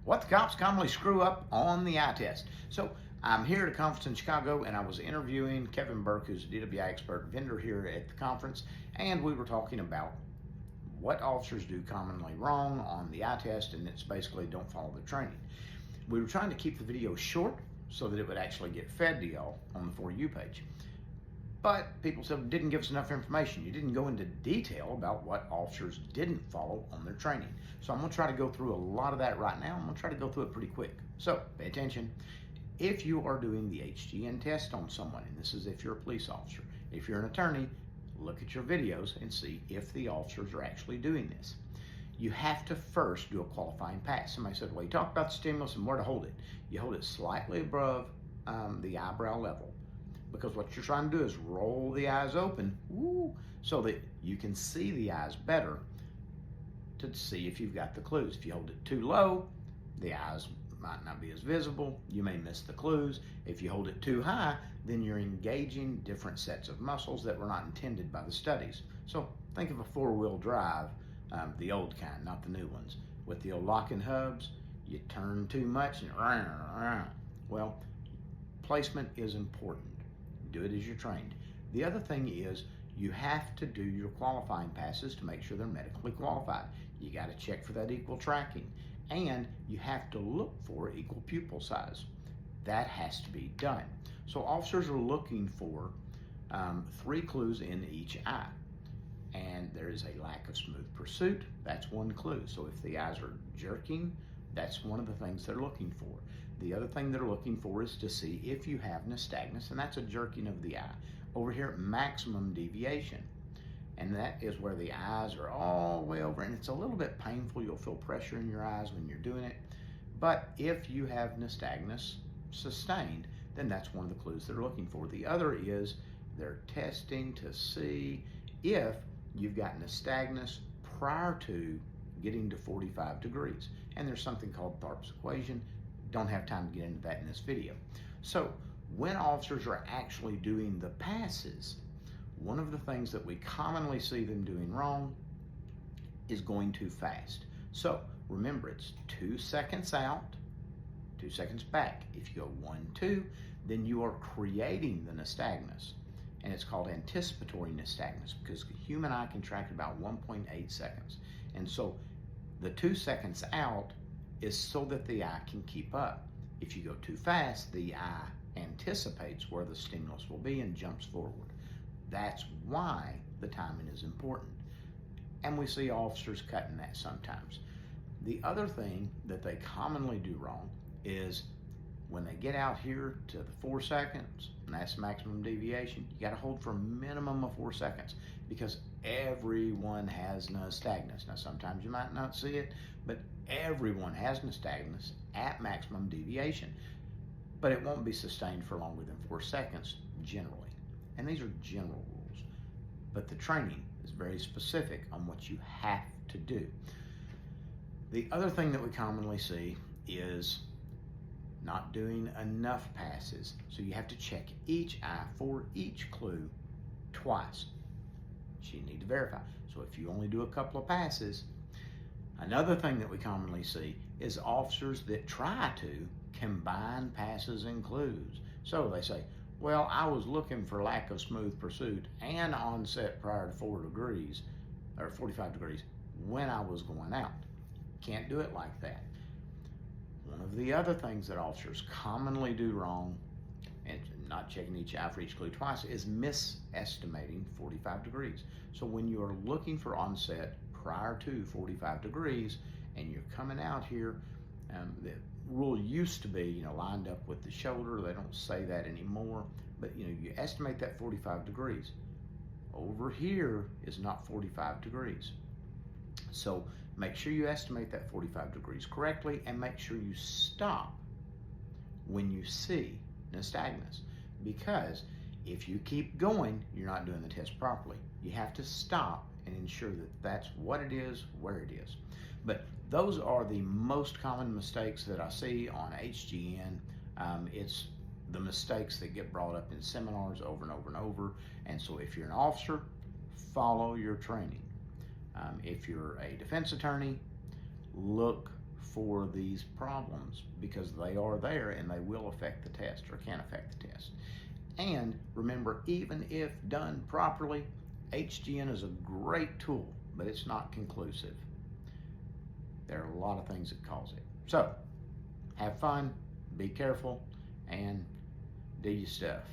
What the cops commonly screw up on the eye test. So I'm here at a conference in Chicago, and I was interviewing Kevin Burke, who's a DWI expert vendor here at the conference, and we were talking about what officers do commonly wrong on the eye test, and it's basically don't follow the training. We were trying to keep the video short so that it would actually get fed to y'all on the For You page. But people said didn't give us enough information. You didn't go into detail about what officers didn't follow on their training. So I'm gonna try to go through a lot of that right now. I'm gonna try to go through it pretty quick. So pay attention. If you are doing the HGN test on someone, and this is if you're a police officer, if you're an attorney, look at your videos and see if the officers are actually doing this. You have to first do a qualifying pass. Somebody said, well, you talked about the stimulus and where to hold it. You hold it slightly above the eyebrow level, because what you're trying to do is roll the eyes open, so that you can see the eyes better to see if you've got the clues. If you hold it too low, the eyes might not be as visible. You may miss the clues. If you hold it too high, then you're engaging different sets of muscles that were not intended by the studies. So think of a four-wheel drive, the old kind, not the new ones. With the old locking hubs, you turn too much and well, placement is important. Do it as you're trained. The other thing is you have to do your qualifying passes to make sure they're medically qualified. You got to check for that equal tracking, and you have to look for equal pupil size. That has to be done. So officers are looking for 3 clues in each eye, and there is a lack of smooth pursuit. That's one clue. So if the eyes are jerking, that's one of the things they're looking for. The other thing they're looking for is to see if you have nystagmus, and that's a jerking of the eye. Over here, maximum deviation, and that is where the eyes are all the way over, and it's a little bit painful. You'll feel pressure in your eyes when you're doing it. But if you have nystagmus sustained, then that's one of the clues they're looking for. The other is they're testing to see if you've got nystagmus prior to getting to 45 degrees. And there's something called Tharp's equation. Don't have time to get into that in this video. So when officers are actually doing the passes, one of the things that we commonly see them doing wrong is going too fast. So remember, it's 2 seconds out, 2 seconds back. If you go 1, 2, then you are creating the nystagmus. And it's called anticipatory nystagmus, because the human eye can track about 1.8 seconds. And so the 2 seconds out is so that the eye can keep up. If you go too fast, the eye anticipates where the stimulus will be and jumps forward. That's why the timing is important. And we see officers cutting that sometimes. The other thing that they commonly do wrong is when they get out here to the 4 seconds, and that's maximum deviation, you got to hold for a minimum of 4 seconds, because everyone has nystagmus. Now, sometimes you might not see it, but everyone has nystagmus at maximum deviation. But it won't be sustained for longer than 4 seconds generally. And these are general rules. But the training is very specific on what you have to do. The other thing that we commonly see is not doing enough passes. So you have to check each eye for each clue twice. So you need to verify. So if you only do a couple of passes, another thing that we commonly see is officers that try to combine passes and clues. So they say, well, I was looking for lack of smooth pursuit and onset prior to 4 degrees or 45 degrees when I was going out. Can't do it like that. One of the other things that officers commonly do wrong, and not checking each eye for each clue twice, is misestimating 45 degrees. So when you are looking for onset prior to 45 degrees and you're coming out here, the rule used to be, lined up with the shoulder. They don't say that anymore, but you estimate that 45 degrees. Over here is not 45 degrees. So make sure you estimate that 45 degrees correctly, and make sure you stop when you see nystagmus, because if you keep going, you're not doing the test properly. You have to stop and ensure that that's what it is, where it is. But those are the most common mistakes that I see on HGN. It's the mistakes that get brought up in seminars over and over and over. And so if you're an officer, follow your training. If you're a defense attorney, look for these problems because they are there and they will affect the test or can affect the test. And remember, even if done properly, HGN is a great tool, but it's not conclusive. There are a lot of things that cause it. So, have fun, be careful, and do your stuff.